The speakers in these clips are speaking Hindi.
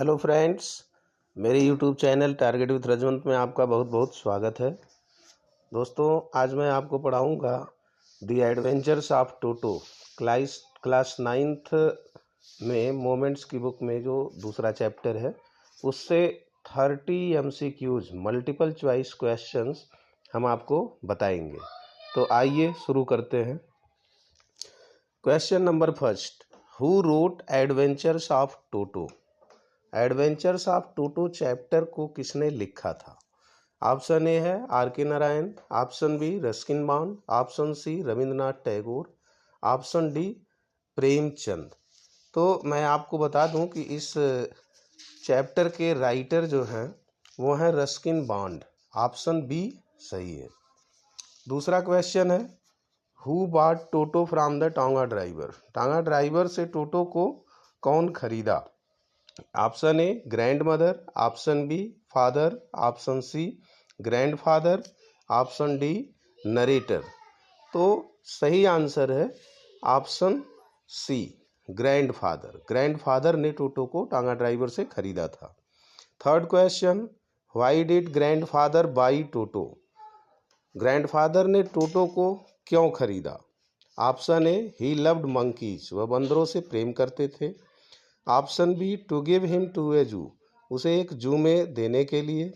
हेलो फ्रेंड्स, मेरे YouTube channel target with Rajwant में आपका बहुत बहुत स्वागत है। दोस्तों, आज मैं आपको पढ़ाऊंगा the adventures of toto class 9th में मोमेंट्स की बुक में जो दूसरा चैप्टर है उससे 30 MCQs मल्टीपल चॉइस क्वेश्चंस हम आपको बताएंगे। तो आइए शुरू करते हैं। Question number first, who wrote adventures of Toto? Adventures of Toto chapter को किसने लिखा था? ऑप्शन ए है R.K. Narayan, option B Ruskin Bond, option C Rabindranath Tagore, option D Premchand. तो मैं आपको बता दूं कि इस चैप्टर के राइटर जो हैं वो हैं रस्किन बॉन्ड। ऑप्शन बी सही है। दूसरा क्वेश्चन है, who bought Toto from the tonga driver? टांगा ड्राइवर से टोटो को कौन खरीदा? Option A grandmother, option B father, option C grandfather, option D narrator. तो सही आंसर है option C grandfather. Grandfather ने टोटो को टांगा ड्राइवर से खरीदा था। Third question, why did grandfather buy Toto? Grandfather ने टोटो को क्यों खरीदा? Option A he loved monkeys, वह बंदरों से प्रेम करते थे। Option B to give him to a zoo, उसे एक जू में देने के लिए।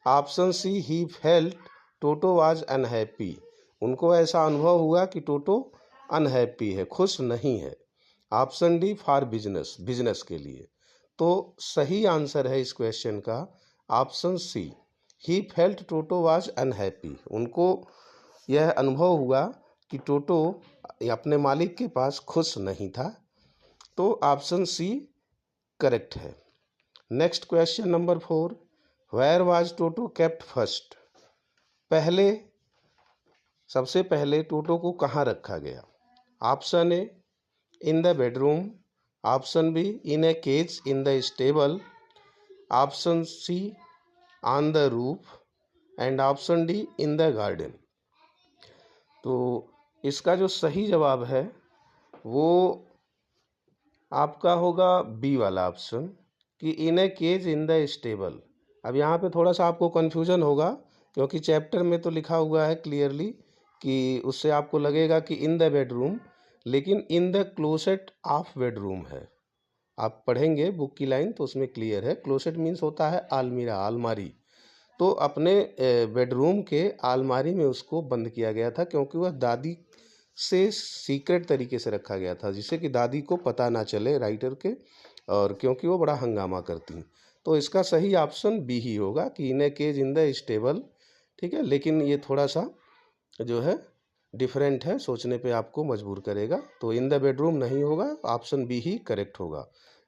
Option C he felt Toto was unhappy, उनको ऐसा अनुभव हुआ कि टोटो अनहैप्पी है, खुश नहीं है। Option D for business, business के लिए। तो सही आंसर है इस क्वेश्चन का option C he felt Toto was unhappy, उनको यह अनुभव हुआ कि टोटो अपने मालिक के पास खुश नहीं था। तो ऑप्शन सी करेक्ट है। Next question number 4, where was Toto kept first? सबसे पहले टोटो को कहाँ रखा गया? Option A in the bedroom, option B in a cage in the stable, option C on the roof and option D in the garden. तो इसका जो सही जवाब है वो आपका होगा बी वाला ऑप्शन कि in a cage in the stable. अब यहाँ पे थोड़ा सा आपको कन्फ्यूजन होगा क्योंकि चैप्टर में तो लिखा हुआ है क्लियरली कि उससे आपको लगेगा कि इन द बेडरूम, लेकिन in the closet of bedroom है। आप पढ़ेंगे बुक की लाइन तो उसमें क्लियर है। क्लोसेट मीन्स होता है आलमीरा, अलमारी। तो अपने बेडरूम के अलमारी में उसको बंद किया गया था क्योंकि वह दादी से सीक्रेट तरीके से रखा गया था, जिससे कि दादी को पता ना चले राइटर के, और क्योंकि वो बड़ा हंगामा करती। तो इसका सही ऑप्शन बी ही होगा कि in a cage in the stable. ठीक है, लेकिन ये थोड़ा सा जो है डिफरेंट है, सोचने पे आपको मजबूर करेगा। तो इन द बेडरूम नहीं होगा, ऑप्शन बी ही करेक्ट होगा।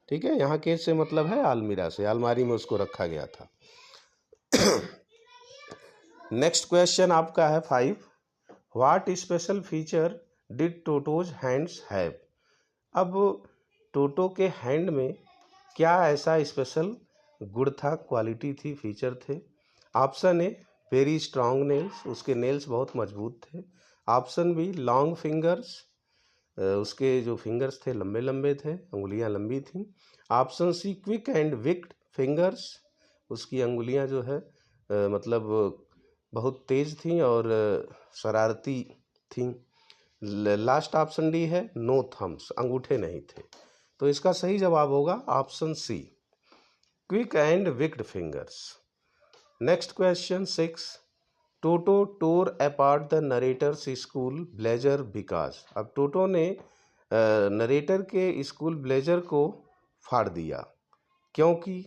ठीक है, यहाँ केज से मतलब है अलमीरा से, अलमारी में उसको रखा गया था। नेक्स्ट क्वेश्चन आपका है 5, what special feature did टोटोज hands have? अब टोटो के हैंड में क्या ऐसा स्पेशल गुण था, क्वालिटी थी, फीचर थे? Option a very strong nails, उसके नेल्स बहुत मजबूत थे। ऑप्शन बी लॉन्ग फिंगर्स, उसके जो फिंगर्स थे लंबे लंबे थे, उंगलियां लंबी थीं। Option C quick and wicked fingers, उसकी अंगुलियां जो है मतलब बहुत तेज थीं और शरारती थीं। लास्ट ऑप्शन डी है नो थम्स, अंगूठे नहीं थे। तो इसका सही जवाब होगा option C quick and wicked fingers. Next question 6, Toto tore apart the narrator's school blazer because? अब टोटो ने नरेटर के स्कूल ब्लेजर को फाड़ दिया क्योंकि?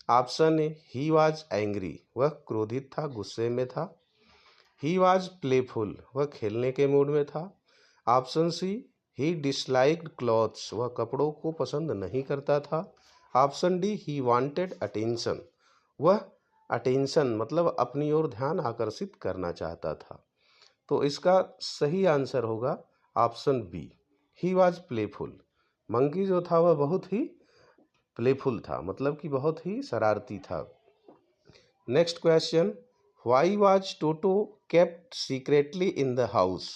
Option A he was angry, वह क्रोधित था, गुस्से में था। ही वाज प्लेफुल, वह खेलने के मूड में था। ऑप्शन सी ही डिसलाइक्ड क्लॉथ्स, वह कपड़ों को पसंद नहीं करता था। Option D he wanted attention, वह अटेंशन मतलब अपनी ओर ध्यान आकर्षित करना चाहता था। तो इसका सही आंसर होगा option B he was playful. Monkey जो था वह बहुत ही प्लेफुल था, मतलब कि बहुत ही शरारती था। Next question, why was Toto kept secretly in the house?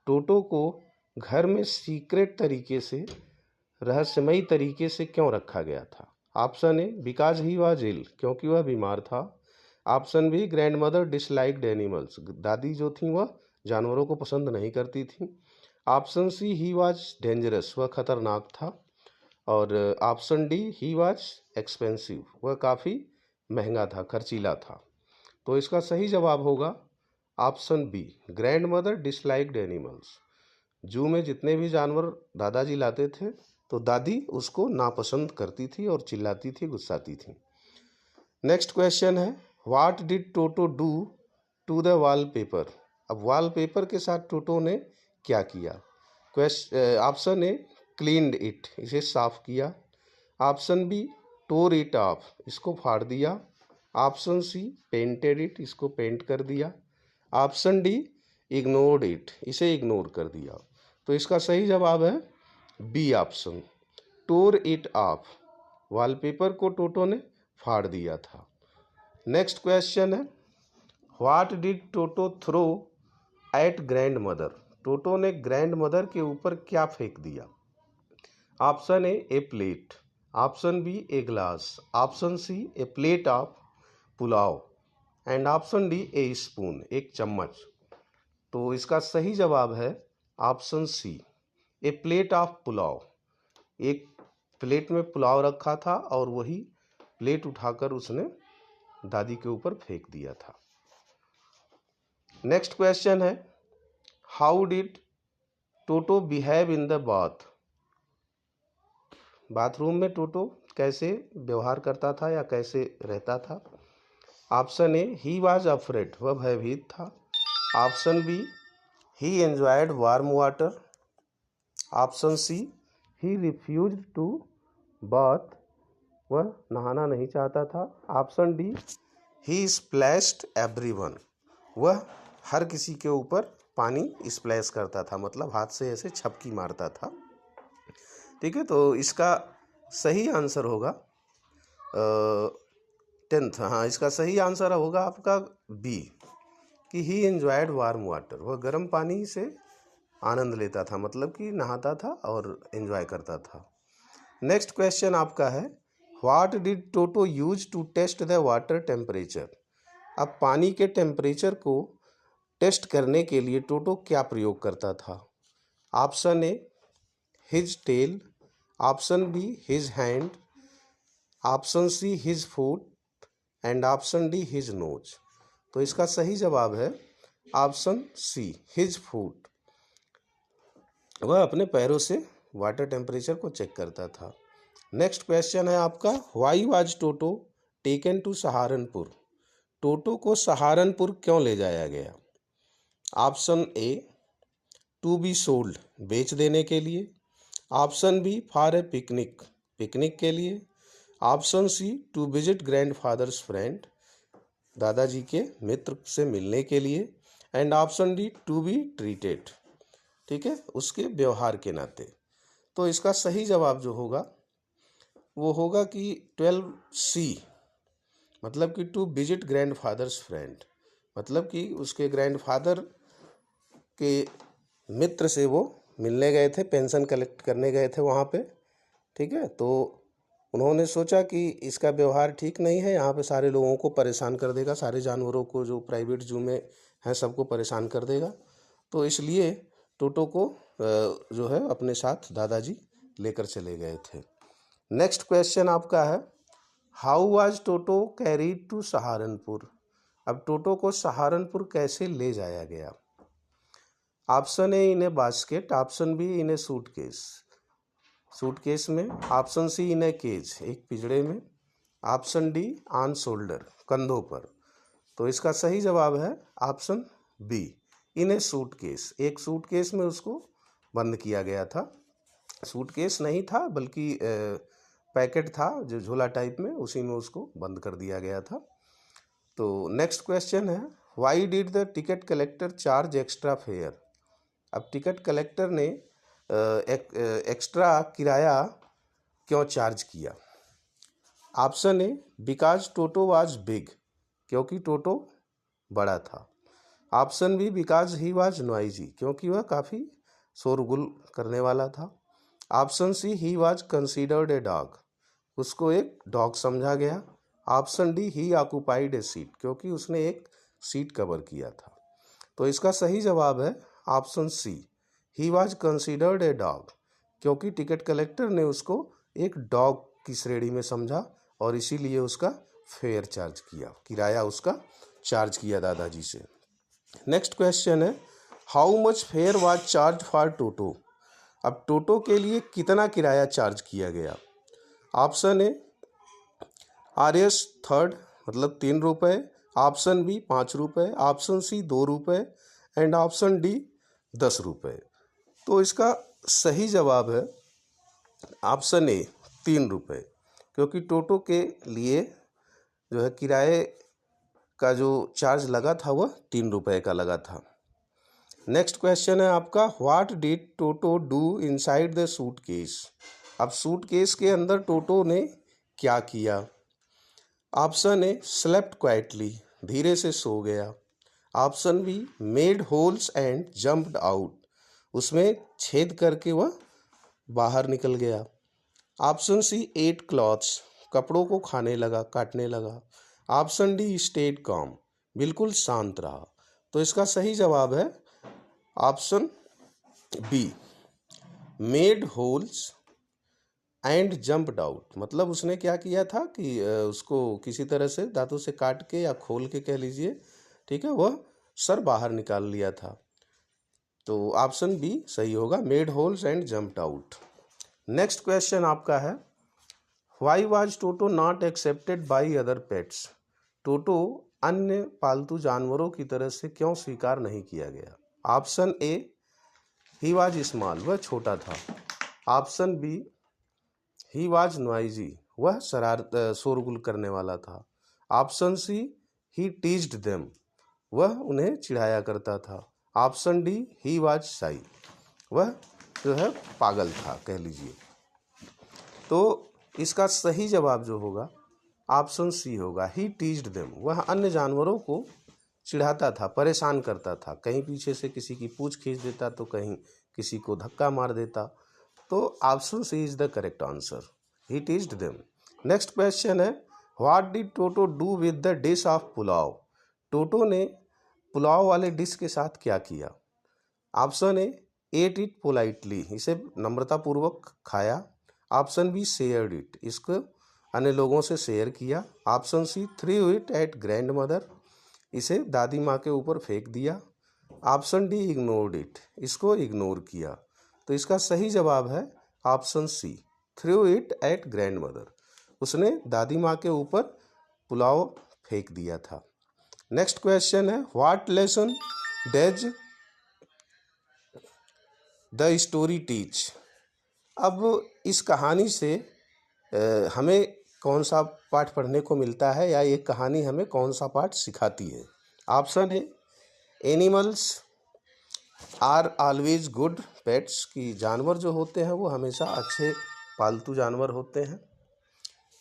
Toto को घर में सीक्रेट तरीके से, रहस्यमयी तरीके से क्यों रखा गया था? Option A because he was ill, क्योंकि वह बीमार था। Option B grandmother disliked animals, दादी जो थी वह जानवरों को पसंद नहीं करती थी। Option C he was dangerous, वह खतरनाक था। और option D he was expensive, वह काफ़ी महंगा था, खर्चीला था। तो इसका सही जवाब होगा option B grandmother disliked animals. Zoo में जितने भी जानवर दादाजी लाते थे तो दादी उसको नापसंद करती थी और चिल्लाती थी, गुस्साती थी। नेक्स्ट क्वेश्चन है what did Toto do to the wallpaper. अब वॉलपेपर के साथ टोटो ने क्या किया। ऑप्शन ए क्लीन्ड इट, इसे साफ किया। Option B tore it off, इसको फाड़ दिया। ऑप्शन सी पेंटेड इट, इसको पेंट कर दिया। ऑप्शन डी इग्नोर्ड इट, इसे इग्नोर कर दिया। तो इसका सही जवाब है B option tore it off, wallpaper को टोटो ने फाड़ दिया था। नेक्स्ट क्वेश्चन है what did Toto throw at grand mother. Toto ने ग्रैंड मदर के ऊपर क्या फेंक दिया। Option A plate, option B a glass, option C a plate of pulao and option D a spoon, एक चम्मच। तो इसका सही जवाब है option C a plate of pulao. एक प्लेट में पुलाव रखा था और वही प्लेट उठाकर उसने दादी के ऊपर फेंक दिया था। नेक्स्ट क्वेश्चन है how did toto behave in the bath. Bathroom में टोटो कैसे व्यवहार करता था या कैसे रहता था। Option A he was afraid, वह भयभीत था। Option B he enjoyed warm water. Option C he refused to bath, वह नहाना नहीं चाहता था। Option D he splashed everyone, वह हर किसी के ऊपर पानी स्प्लैश करता था, मतलब हाथ से ऐसे छपकी मारता था। ठीक है, तो इसका सही आंसर होगा 10th। हाँ, इसका सही आंसर होगा आपका बी कि ही एंजॉयड वार्म वाटर, वह गर्म पानी से आनंद लेता था, मतलब कि नहाता था और एंजॉय करता था। नेक्स्ट क्वेश्चन आपका है what did Toto use to test the water temperature. अब पानी के टेम्परेचर को टेस्ट करने के लिए टोटो क्या प्रयोग करता था। Option A his tail, option B his hand, option C his foot and option D his nose. तो इसका सही जवाब है ऑप्शन सी हिज फुट, वह अपने पैरों से वाटर टेम्परेचर को चेक करता था। नेक्स्ट क्वेश्चन है आपका why was Toto taken to Saharanpur. Toto को सहारनपुर क्यों ले जाया गया। Option A to be sold, बेच देने के लिए। Option B for a picnic, picnic के लिए। Option C to visit grand fathers friend, दादाजी के मित्र से मिलने के लिए। And option D to be treated, ठीक है, उसके व्यवहार के नाते। तो इसका सही जवाब जो होगा वो होगा कि 12C, मतलब कि to visit grand fathers friend, मतलब कि उसके ग्रैंड फादर के मित्र से वो मिलने गए थे, पेंशन कलेक्ट करने गए थे वहाँ पे। ठीक है, तो उन्होंने सोचा कि इसका व्यवहार ठीक नहीं है, यहाँ पे सारे लोगों को परेशान कर देगा, सारे जानवरों को जो प्राइवेट जू में हैं सबको परेशान कर देगा। तो इसलिए टोटो को जो है अपने साथ दादाजी लेकर चले गए थे। नेक्स्ट क्वेश्चन आपका है how was Toto carried to Saharanpur. अब टोटो को सहारनपुर कैसे ले जाया गया। Option A in a basket, option B in a suitcase, suitcase में। Option C in a cage, एक पिंजड़े में। ऑप्शन डी ऑन शोल्डर, कंधों पर। तो इसका सही जवाब है option B in a suitcase, एक सूटकेस में उसको बंद किया गया था। सूटकेस नहीं था बल्कि पैकेट था जो झोला टाइप में, उसी में उसको बंद कर दिया गया था। तो नेक्स्ट क्वेश्चन है why did the ticket collector charge extra fare. अब टिकट कलेक्टर ने एक्स्ट्रा किराया क्यों चार्ज किया। Option A because Toto was big, क्योंकि टोटो बड़ा था। Option B because he was noisy, क्योंकि वह काफ़ी शोरगुल करने वाला था। Option C he was considered a dog, उसको एक डॉग समझा गया। Option D, he occupied a seat, क्योंकि उसने एक सीट कवर किया था। तो इसका सही जवाब है option C, he was considered a dog, क्योंकि टिकट कलेक्टर ने उसको एक डॉग की श्रेणी में समझा और इसीलिए उसका फेयर चार्ज किया, किराया उसका चार्ज किया दादाजी से। नेक्स्ट क्वेश्चन है, how much fair was charge for Toto. अब टोटो के लिए कितना किराया चार्ज किया गया। ऑप्शन ए RS थर्ड मतलब 3 रुपये, ऑप्शन बी 5 रुपये, ऑप्शन सी 2 रुपये एंड ऑप्शन डी 10 रुपये। तो इसका सही जवाब है ऑप्शन ए 3 रुपये, क्योंकि टोटो के लिए जो है किराए का जो चार्ज लगा था वह 3 रुपये का लगा था। नेक्स्ट क्वेश्चन है आपका, what did Toto do inside the suitcase. अब सूटकेस के अंदर टोटो ने क्या किया। ऑप्शन ए स्लेप्ट क्वाइटली, धीरे से सो गया। Option B made holes and jumped out, उसमें छेद करके वह बाहर निकल गया। ऑप्शन सी एट क्लॉथ्स, कपड़ों को खाने लगा, काटने लगा। ऑप्शन डी स्टेड काम, बिल्कुल शांत रहा। तो इसका सही जवाब है option B, made holes and jumped out, मतलब उसने क्या किया था कि उसको किसी तरह से दांतों से काट के या खोल के कह लीजिए, ठीक है, वह सर बाहर निकाल लिया था। तो ऑप्शन बी सही होगा, made holes and jumped out. Next question आपका है, why was Toto not accepted by other pets. Toto अन्य पालतू जानवरों की तरह से क्यों स्वीकार नहीं किया गया। Option A, he was small, वह छोटा था। Option B, he was noisy, वह शोरगुल करने वाला था। Option C, he teased them, वह उन्हें चिढ़ाया करता था। ऑप्शन डी, ही वाज शाई, वह जो है पागल था कह लीजिए। तो इसका सही जवाब जो होगा ऑप्शन सी होगा, ही टीज्ड देम, वह अन्य जानवरों को चिढ़ाता था, परेशान करता था, कहीं पीछे से किसी की पूंछ खींच देता तो कहीं किसी को धक्का मार देता। तो option C is the correct answer, he teased them. Next question है, what did Toto do with the dish of pulao. Toto ने पुलाव वाले डिश के साथ क्या किया। Option A, ate it politely, इसे नम्रतापूर्वक खाया। ऑप्शन बी, शेयर्ड इट, इसको अन्य लोगों से शेयर किया। Option C, threw it at grand mother, इसे दादी माँ के ऊपर फेंक दिया। ऑप्शन डी, इग्नोर्ड इट, इसको इग्नोर किया। तो इसका सही जवाब है option C, threw it at grand mother, उसने दादी माँ के ऊपर पुलाव फेंक दिया था। नेक्स्ट क्वेश्चन है, what lesson does the story teach. अब इस कहानी से हमें कौन सा पाठ पढ़ने को मिलता है, या ये कहानी हमें कौन सा पाठ सिखाती है। ऑप्शन है, animals are always good pets, की जानवर जो होते हैं वो हमेशा अच्छे पालतू जानवर होते हैं।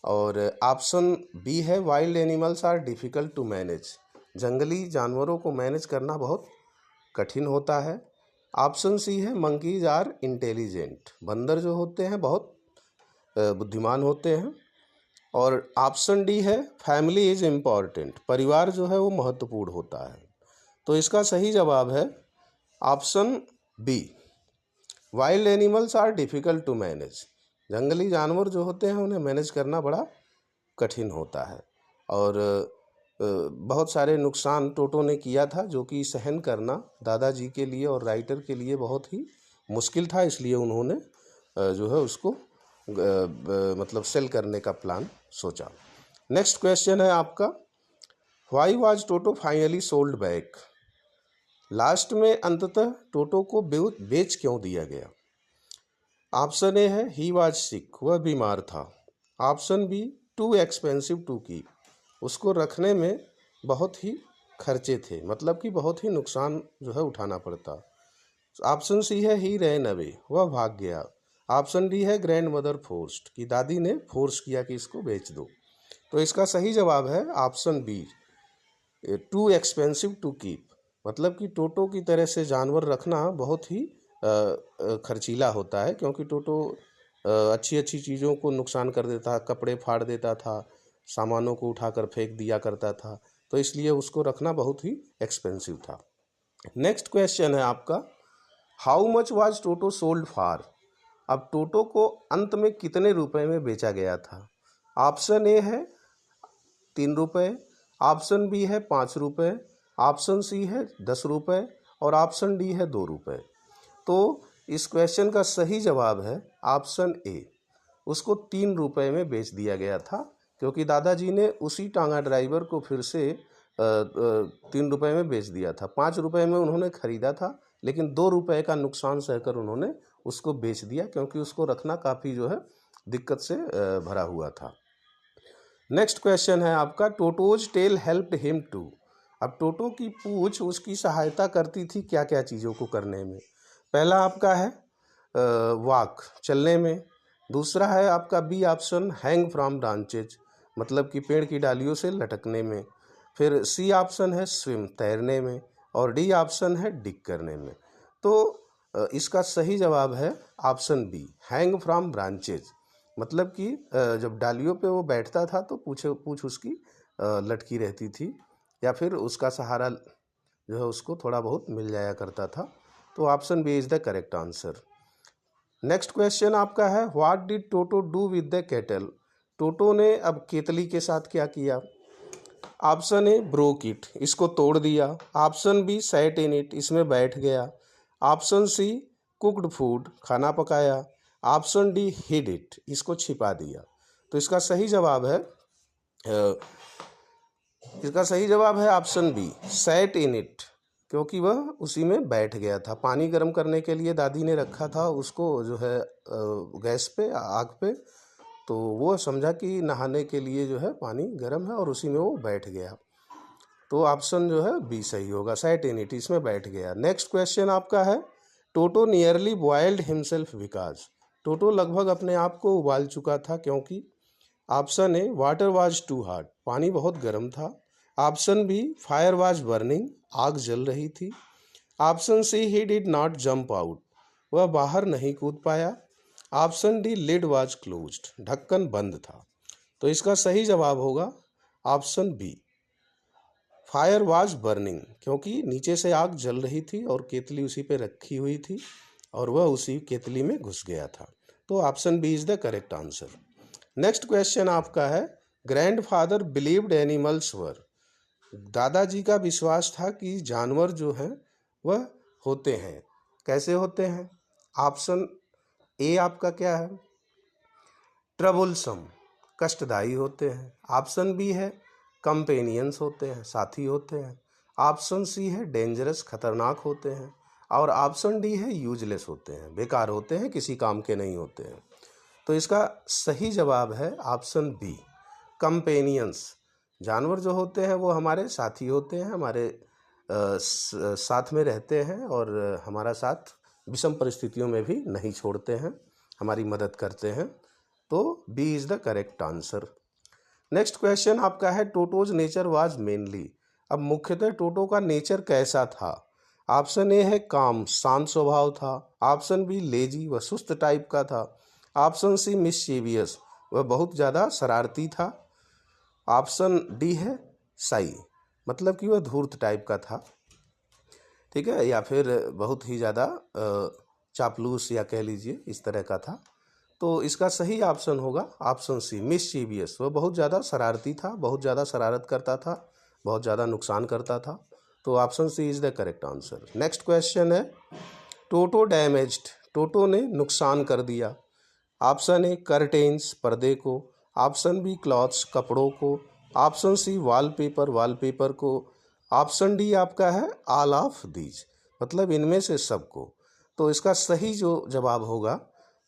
और ऑप्शन बी है, wild animals are difficult to manage, जंगली जानवरों को मैनेज करना बहुत कठिन होता है। ऑप्शन सी है, मंकीज आर इंटेलिजेंट, बंदर जो होते हैं बहुत बुद्धिमान होते हैं। और ऑप्शन डी है, फैमिली इज़ इम्पॉर्टेंट, परिवार जो है वो महत्वपूर्ण होता है। तो इसका सही जवाब है option B, wild animals are difficult to manage, जंगली जानवर जो होते हैं उन्हें मैनेज करना बड़ा कठिन होता है। और बहुत सारे नुकसान टोटो ने किया था जो कि सहन करना दादाजी के लिए और राइटर के लिए बहुत ही मुश्किल था, इसलिए उन्होंने जो है उसको मतलब सेल करने का प्लान सोचा। नेक्स्ट क्वेश्चन है आपका, why was toto finally sold back. Last में अंततः टोटो को बेच क्यों दिया गया। ऑप्शन ए है, ही वाज सिक, वह बीमार था। Option B, too expensive to keep, उसको रखने में बहुत ही खर्चे थे, मतलब कि बहुत ही नुकसान जो है उठाना पड़ता। ऑप्शन सी है, ही रैन अवे, वह भाग गया। ऑप्शन डी है, ग्रैंड मदर फोर्स्ड, कि दादी ने फोर्स किया कि इसको बेच दो। तो इसका सही जवाब है option B, too expensive to keep, मतलब कि टोटो की तरह से जानवर रखना बहुत ही खर्चीला होता है, क्योंकि टोटो अच्छी अच्छी चीज़ों को नुकसान कर देता, कपड़े फाड़ देता था, सामानों को उठाकर फेंक दिया करता था, तो इसलिए उसको रखना बहुत ही एक्सपेंसिव था। नेक्स्ट क्वेश्चन है आपका, how much was toto sold for. अब टोटो को अंत में कितने रुपए में बेचा गया था। ऑप्शन ए है 3 रुपये, ऑप्शन बी है 5 रुपये, ऑप्शन सी है 10 रुपये और ऑप्शन डी है 2 रुपये। तो इस क्वेश्चन का सही जवाब है ऑप्शन ए, उसको 3 रुपये में बेच दिया गया था, क्योंकि दादाजी ने उसी टांगा ड्राइवर को फिर से 3 रुपये में बेच दिया था। 5 रुपये में उन्होंने खरीदा था, लेकिन 2 रुपये का नुकसान सहकर उन्होंने उसको बेच दिया, क्योंकि उसको रखना काफ़ी जो है दिक्कत से भरा हुआ था। नेक्स्ट क्वेश्चन है आपका, Toto's tail helped him to. अब टोटो की पूंछ उसकी सहायता करती थी क्या क्या चीज़ों को करने में। पहला आपका है वॉक, चलने में। दूसरा है आपका B option, hang from branches, मतलब कि पेड़ की डालियों से लटकने में। फिर सी ऑप्शन है स्विम, तैरने में। और डी ऑप्शन है डिग करने में। तो इसका सही जवाब है option B, hang from branches, मतलब कि जब डालियों पे वो बैठता था तो पूछ उसकी लटकी रहती थी, या फिर उसका सहारा जो है उसको थोड़ा बहुत मिल जाया करता था। तो option B is the correct answer. Next question आपका है, what did Toto do with the kettle. Toto ने अब केतली के साथ क्या किया। ऑप्शन ए ब्रोक इट, इसको तोड़ दिया। Option B sat in it, इसमें बैठ गया। ऑप्शन सी कुक्ड फूड, खाना पकाया। ऑप्शन डी हिड इट, इसको छिपा दिया। तो इसका सही जवाब है option B, sat in it, क्योंकि वह उसी में बैठ गया था। पानी गर्म करने के लिए दादी ने रखा था उसको जो है गैस पे, आग पे, तो वो समझा कि नहाने के लिए जो है पानी गर्म है और उसी में वो बैठ गया। तो ऑप्शन जो है बी सही होगा, सैट इन इट, इसमें बैठ गया। नेक्स्ट क्वेश्चन आपका है, Toto nearly boiled himself because. Toto लगभग अपने आप को उबाल चुका था क्योंकि। Option A water was too hot, पानी बहुत गर्म था। Option B fire was burning, आग जल रही थी। Option C he did not jump out, वह बाहर नहीं कूद पाया। Option D lid was closed, ढक्कन बंद था। तो इसका सही जवाब होगा option B, fire was burning, क्योंकि नीचे से आग जल रही थी और केतली उसी पे रखी हुई थी और वह उसी केतली में घुस गया था। तो option B is the correct answer. Next question आपका है, ग्रैंडफादर बिलीव्ड एनिमल्स वर। दादाजी का विश्वास था कि जानवर जो हैं वह होते हैं। कैसे होते हैं। ऑप्शन ए आपका क्या है, ट्रबुलसम, कष्टदायी होते हैं। ऑप्शन बी है कंपेनियंस होते हैं, साथी होते हैं। ऑप्शन सी है डेंजरस, खतरनाक होते हैं। और ऑप्शन डी है यूजलेस होते हैं, बेकार होते हैं, किसी काम के नहीं होते हैं। तो इसका सही जवाब है ऑप्शन बी, कंपेनियंस। जानवर जो होते हैं वो हमारे साथी होते हैं, हमारे साथ में रहते हैं और हमारा साथ विषम परिस्थितियों में भी नहीं छोड़ते हैं, हमारी मदद करते हैं। तो B is the correct answer. Next question आपका है, टोटोज नेचर वाज मेनली। अब मुख्यतः टोटो का नेचर कैसा था। ऑप्शन ए है काम, शांत स्वभाव था। ऑप्शन बी लेजी, वह सुस्त टाइप का था। ऑप्शन सी मिसचीवियस, वह बहुत ज़्यादा शरारती था। ऑप्शन डी है साई, मतलब कि वह धूर्त टाइप का था, ठीक है, या फिर बहुत ही ज़्यादा चापलूस या कह लीजिए इस तरह का था। तो इसका सही ऑप्शन होगा ऑप्शन सी, मिसचीवियस, वह बहुत ज़्यादा शरारती था, बहुत ज़्यादा शरारत करता था, बहुत ज़्यादा नुकसान करता था। तो option C is the correct answer. Next question है, टोटो डैमेज्ड, टोटो ने नुकसान कर दिया। ऑप्शन ए कर्टेन्स, पर्दे को। ऑप्शन बी क्लॉथ्स, कपड़ों को। ऑप्शन सी वॉलपेपर, वॉलपेपर को। ऑप्शन डी आपका है ऑल ऑफ दीज, मतलब इनमें से सबको। तो इसका सही जो जवाब होगा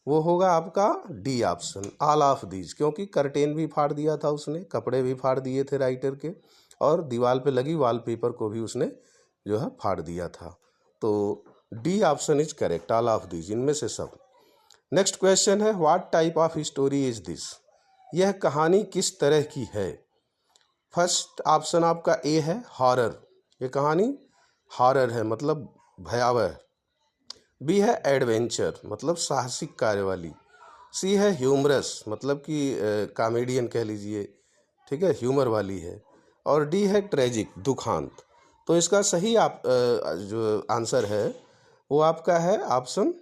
वो होगा आपका D option, all of these, क्योंकि कर्टेन भी फाड़ दिया था उसने, कपड़े भी फाड़ दिए थे राइटर के, और दीवार पे लगी वॉलपेपर को भी उसने जो है फाड़ दिया था। तो D option is correct, all of these, इनमें से सब। नेक्स्ट क्वेश्चन है, what type of story is this. यह कहानी किस तरह की है। फर्स्ट ऑप्शन आपका ए है हॉरर, ये कहानी हॉरर है, मतलब भयावह। बी है एडवेंचर, मतलब साहसिक कार्य वाली। सी है ह्यूमरस, मतलब कि कॉमेडियन कह लीजिए, ठीक है, ह्यूमर वाली है। और डी है ट्रेजिक, दुखांत। तो इसका सही आप जो आंसर है वो आपका है ऑप्शन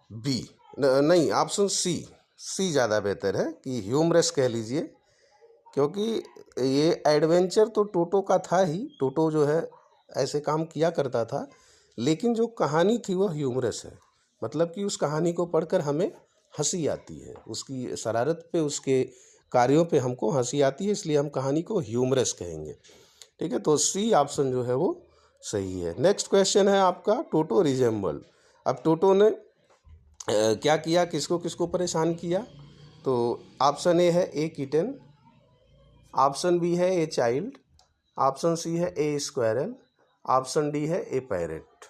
बी, नहीं ऑप्शन सी। सी ज़्यादा बेहतर है कि ह्यूमरस कह लीजिए, क्योंकि ये एडवेंचर तो टोटो का था ही। टोटो जो है ऐसे काम किया करता था, लेकिन जो कहानी थी वो ह्यूमरस है। मतलब कि उस कहानी को पढ़कर हमें हंसी आती है, उसकी शरारत पे, उसके कार्यों पे हमको हंसी आती है, इसलिए हम कहानी को ह्यूमरस कहेंगे। ठीक है, तो सी ऑप्शन जो है वो सही है। नेक्स्ट क्वेश्चन है आपका, टोटो रिजेंबल। अब टोटो ने क्या किया, किसको किसको परेशान किया? तो ऑप्शन ए है ए किटन, ऑप्शन बी है ए चाइल्ड, ऑप्शन सी है ए स्क्वायरल, ऑप्शन डी है ए पैरेट।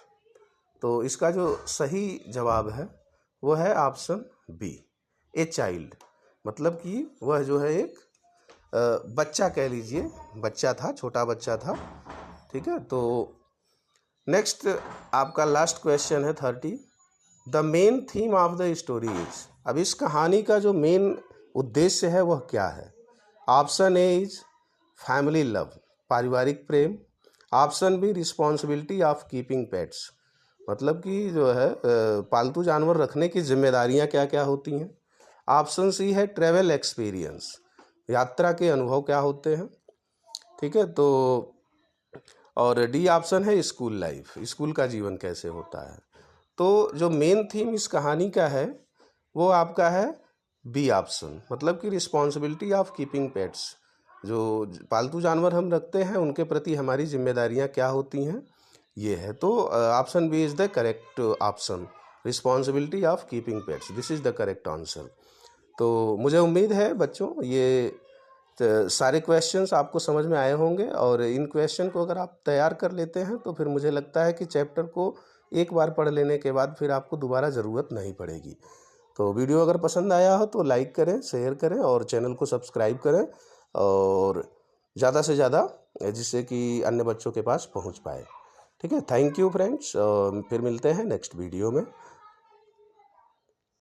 तो इसका जो सही जवाब है वो है ऑप्शन बी, ए चाइल्ड। मतलब कि वह जो है एक बच्चा कह लीजिए, बच्चा था, छोटा बच्चा था। ठीक है, तो नेक्स्ट आपका लास्ट क्वेश्चन है 30। The main theme of the story is. अब इस कहानी का जो मेन उद्देश्य है वह क्या है? Option A is family love, पारिवारिक प्रेम। Option B responsibility of keeping pets, मतलब कि जो है पालतू जानवर रखने की जिम्मेदारियां क्या क्या होती हैं। ऑप्शन सी है ट्रेवल एक्सपीरियंस, यात्रा के अनुभव क्या होते हैं। ठीक है, तो और डी ऑप्शन है स्कूल लाइफ, स्कूल का जीवन कैसे होता है। तो जो मेन थीम इस कहानी का है वो आपका है बी ऑप्शन, मतलब कि रिस्पॉन्सिबिलिटी ऑफ कीपिंग पेट्स, जो पालतू जानवर हम रखते हैं उनके प्रति हमारी जिम्मेदारियां क्या होती हैं, ये है। तो option B is the correct option, responsibility of keeping pets, this is the correct answer. तो मुझे उम्मीद है बच्चों ये सारे क्वेश्चंस आपको समझ में आए होंगे, और इन क्वेश्चन को अगर आप तैयार कर लेते हैं तो फिर मुझे लगता है कि चैप्टर को एक बार पढ़ लेने के बाद फिर आपको दोबारा ज़रूरत नहीं पड़ेगी। तो वीडियो अगर पसंद आया हो तो लाइक करें, शेयर करें और चैनल को सब्सक्राइब करें, और ज़्यादा से ज़्यादा, जिससे कि अन्य बच्चों के पास पहुंच पाए। ठीक है, थैंक यू फ्रेंड्स, फिर मिलते हैं नेक्स्ट वीडियो में।